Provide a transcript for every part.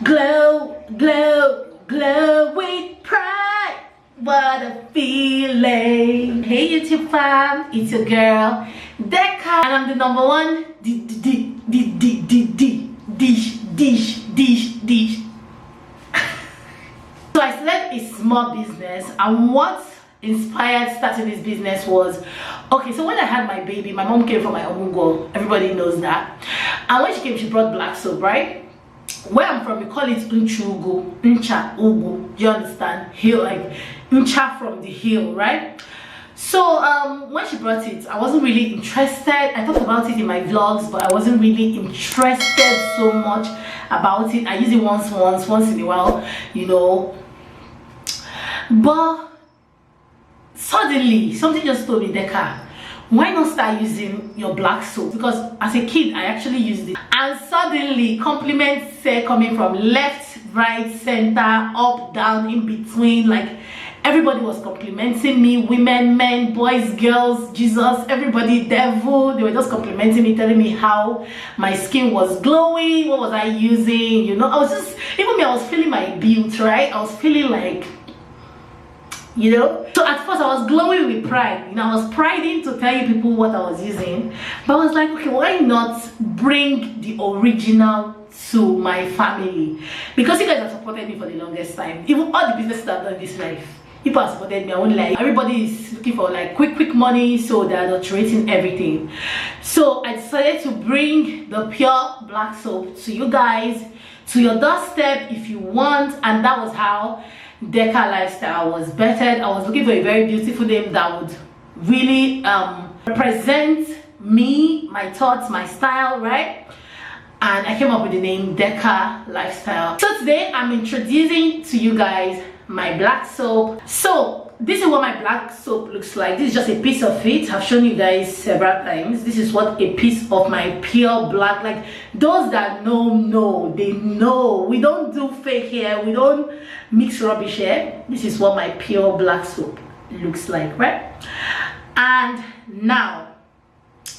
Glow, glow, glow with pride. What a feeling. Hey YouTube fam, it's your girl Deka, and I'm the number one dish. So I started a small business, and what inspired starting this business was, okay, so when I had my baby, my mom came from my Omungo, everybody knows that, and when she came, she brought black soap, right? Where I'm from, we call it Nchugu, Ncha Ugu, do you understand? Hill, like Ncha from the hill, right? So when she brought it, I wasn't really interested. I talked about it in my vlogs, but I wasn't really interested so much about it. I use it once in a while, you know. But suddenly something just told me, Deka, why not start using your black soap? Because as a kid I actually used it, and suddenly compliments coming from left, right, center, up, down, in between. Like everybody was complimenting me, women, men, boys, girls, Jesus, everybody, devil. They were just complimenting me, telling me how my skin was glowing, what was I using, you know. I was just, even me, I was feeling my build, right? I was feeling like, you know. So at first I was glowing with pride, you know. I was priding to tell you people what I was using, but I was like, okay, why not bring the original to my family? Because you guys have supported me for the longest time. Even all the businesses I've done in this life, people have supported me. I won't lie. Everybody is looking for like quick money, so they're adulterating everything. So I decided to bring the pure black soap to you guys, to your doorstep if you want. And that was how Deka lifestyle was bettered. I was looking for a very beautiful name that would really represent me, my thoughts, my style, right? And I came up with the name Deka lifestyle. So today I'm introducing to you guys my black soap. So this is what my black soap looks like. This is just a piece of it. I've shown you guys several times. This is what a piece of my pure black, like those that know, they know. We don't do fake here, we don't mix rubbish here. This is what my pure black soap looks like, right? And now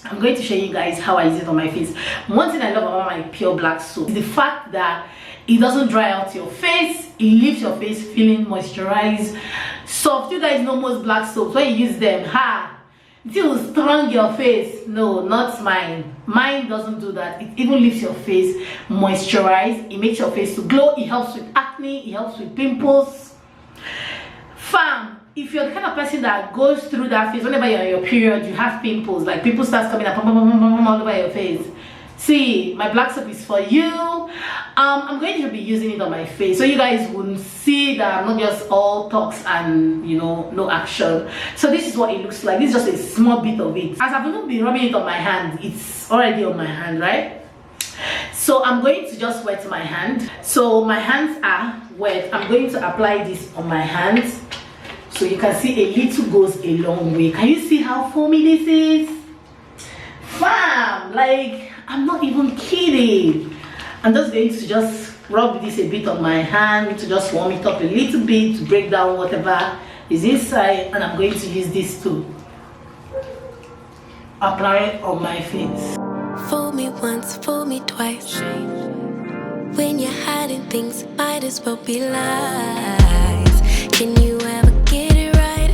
I'm going to show you guys how I use it on my face. One thing I love about my pure black soap is the fact that it doesn't dry out your face. It leaves your face feeling moisturized, soft. You guys know most black soaps, when you use them, it will strong your face. No, not mine. Mine doesn't do that. It even leaves your face moisturized. It makes your face to glow. It helps with acne. It helps with pimples. Fam, if you're the kind of person that goes through that phase, whenever you're on your period, you have pimples, like pimples starts coming up all over your face, see, my black soap is for you. I'm going to be using it on my face, so you guys will see that I'm not just all talks and, you know, no action. So this is what it looks like. This is just a small bit of it. As I've even been rubbing it on my hand, it's already on my hand, right? So I'm going to just wet my hand. So my hands are wet. I'm going to apply this on my hands, so you can see a little goes a long way. Can you see how foamy this is? Fam, like, I'm not even kidding. I'm just going to just rub this a bit on my hand to just warm it up a little bit, to break down whatever is inside, and I'm going to use this to apply it on my face. Fool me once, fool me twice. When you're hiding things, might as well be lies. Can you ever get it right?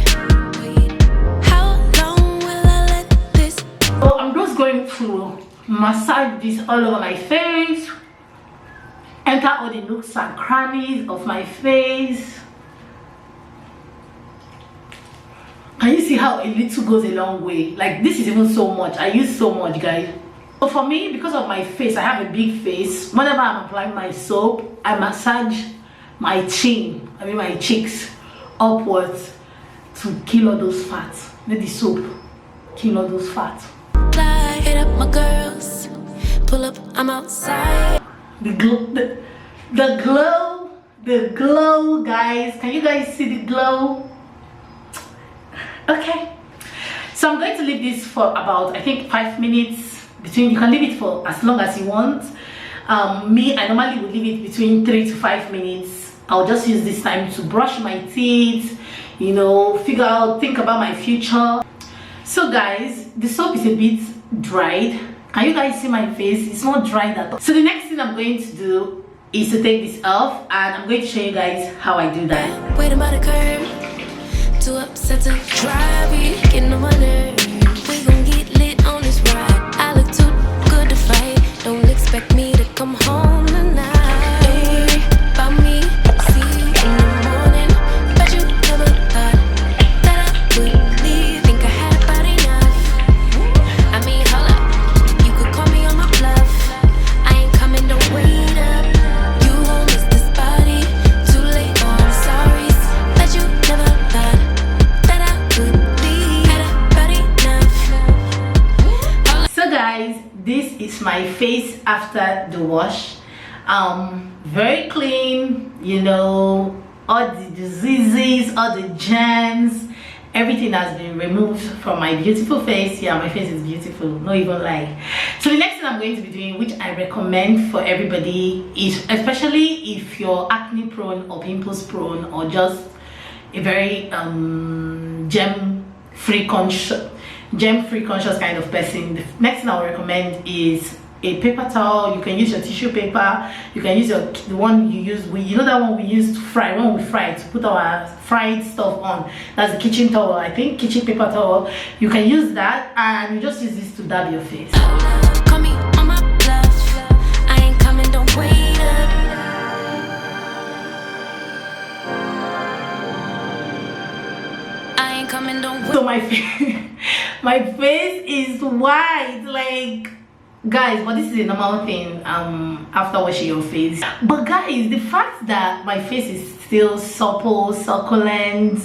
How long will I let this? So I'm just going to massage this all over my face, enter all the nooks and crannies of my face. Can you see how a little goes a long way? Like, this is even so much. I use so much, guys. So for me, because of my face, I have a big face. Whenever I'm applying my soap, I massage my chin, my cheeks upwards to kill all those fats. Let the soap kill all those fats. Hit up my girls, pull up, I'm outside. The glow, guys. Can you guys see the glow? Okay, so I'm going to leave this for about, I think, 5 minutes. You can leave it for as long as you want. Me, I normally would leave it between 3 to 5 minutes. I'll just use this time to brush my teeth, you know, think about my future. So guys, the soap is a bit dried. Can you guys see my face? It's not dried at all. So the next thing I'm going to do is to take this off, and I'm going to show you guys how I do that. Waiting by the curb, too upset to drive it, getting on my nerves. We gon' get lit on this ride. I look too good to fight. Don't expect me to come home tonight. Don't worry about me. See you in the morning. Bet you never thought that I would leave. Think I had about enough. I mean, hold up. You could call me on my bluff. I ain't coming, don't wait up. You won't miss this body. Too late, oh, I'm sorry. Bet you never thought that I would leave. Had about enough. So guys, this is my face after the wash. Very clean, you know, all the diseases, all the germs, everything has been removed from my beautiful face. Yeah, my face is beautiful, not even lie. So the next thing I'm going to be doing, which I recommend for everybody, is especially if you're acne prone or pimples prone, or just a very germ free conscious kind of person, the next thing I'll recommend is a paper towel. You can use your tissue paper, you can use the one you use, you know that one we used to fry, when we fry, to put our fried stuff on. That's the kitchen towel, I think, kitchen paper towel. You can use that, and you just use this to dab your face. Call me on my bluff. I ain't coming, don't wait up. I ain't coming, don't wait. So my face is white, like, guys, but this is a normal thing after washing your face. But guys, the fact that my face is still supple, succulent,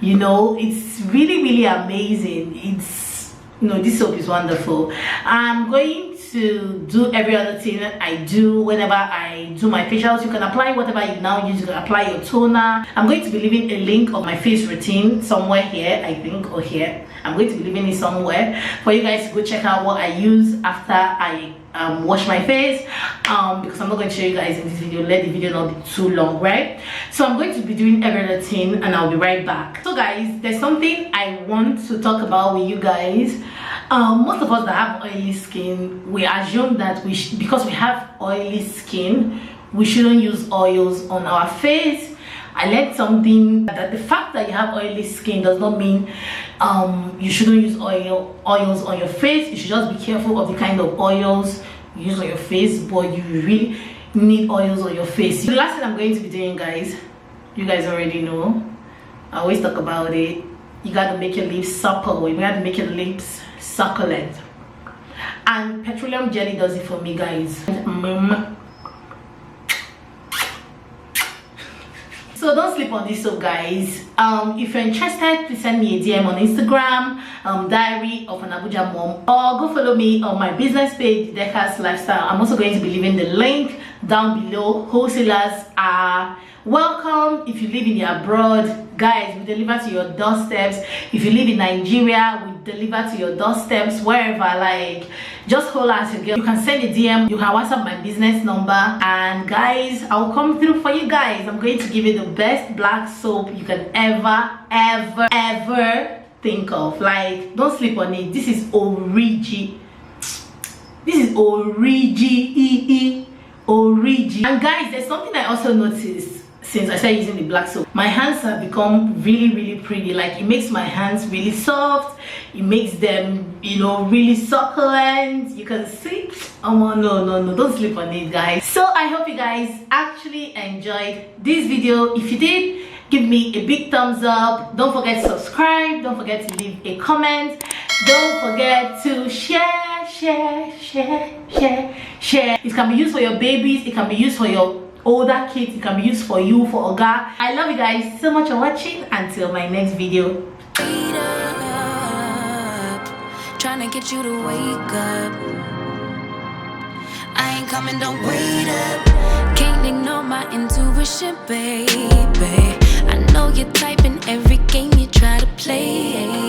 you know, it's really amazing. It's, you know, this soap is wonderful. I'm going to do every other thing I do whenever I do my facials. You can apply whatever you now use. You can apply your toner. I'm going to be leaving a link of my face routine somewhere here, I think, or here. I'm going to be leaving it somewhere for you guys to go check out what I use after I wash my face, because I'm not going to show you guys in this video. Let the video not be too long, right? So I'm going to be doing every other thing, and I'll be right back. So guys, there's something I want to talk about with you guys. Most of us that have oily skin, we assume that because we have oily skin, we shouldn't use oils on our face. I learned something, that the fact that you have oily skin does not mean you shouldn't use oils on your face. You should just be careful of the kind of oils you use on your face, but you really need oils on your face. The last thing I'm going to be doing, guys, you guys already know, I always talk about it. You gotta make your lips supple. You gotta make your lips succulent, and petroleum jelly does it for me, guys. So don't sleep on this soap, guys. If you're interested, please send me a DM on Instagram, diaryofanabujamom, or go follow me on my business page, Deka's Lifestyle. I'm also going to be leaving the link down below. Wholesalers are welcome. If you live in the abroad, guys, we deliver to your doorsteps. If you live in Nigeria, we deliver to your doorsteps. Wherever, like, just hold out your girl. You can send a DM, you can WhatsApp my business number, and guys, I'll come through for you guys. I'm going to give you the best black soap you can ever think of. Like, don't sleep on it. This is origi. This is origi. And guys, there's something I also noticed since I started using the black soap. My hands have become really pretty. Like, it makes my hands really soft. It makes them, you know, really succulent. You can see. Oh no, don't sleep on it, guys. So I hope you guys actually enjoyed this video. If you did, give me a big thumbs up. Don't forget to subscribe. Don't forget to leave a comment. Don't forget to share. It can be used for your babies. It can be used for your older kids. It can be used for you, for Oga. I love you guys so much for watching. Until my next video. Trying to get you to wake up. I ain't coming, don't wait up. Can't ignore my intuition, baby. I know you're typing every game you try to play.